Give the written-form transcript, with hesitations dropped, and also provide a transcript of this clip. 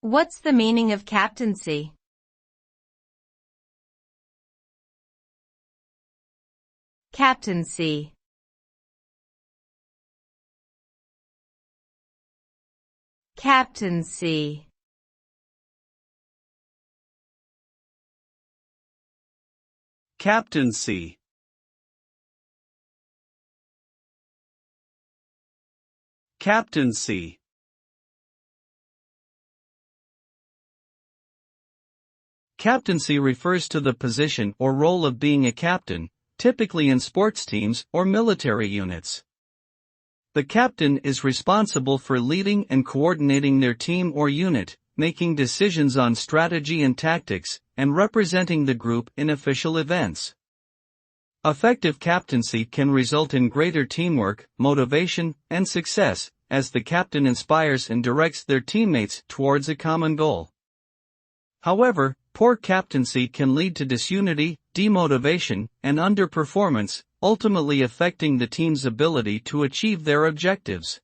What's the meaning of captaincy? Captaincy. Captaincy. Captaincy. Captaincy. Captaincy refers to the position or role of being a captain, typically in sports teams or military units. The captain is responsible for leading and coordinating their team or unit, making decisions on strategy and tactics, and representing the group in official events. Effective captaincy can result in greater teamwork, motivation, and success, as the captain inspires and directs their teammates towards a common goal. However, poor captaincy can lead to disunity, demotivation, and underperformance, ultimately affecting the team's ability to achieve their objectives.